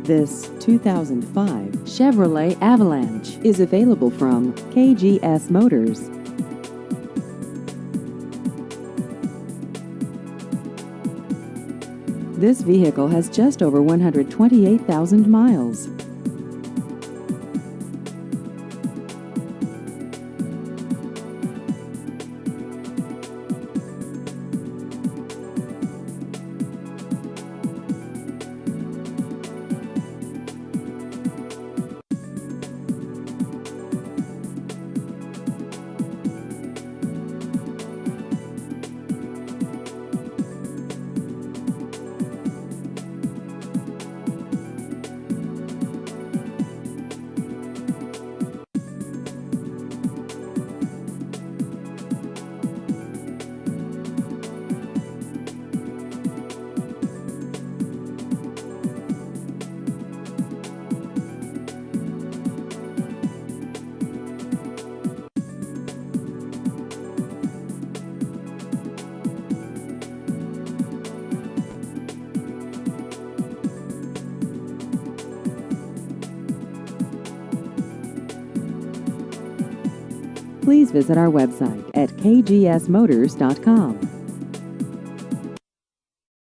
This 2005 Chevrolet Avalanche is available from KGS Motors. This vehicle has just over 128,000 miles. Please visit our website at kgsmotors.com.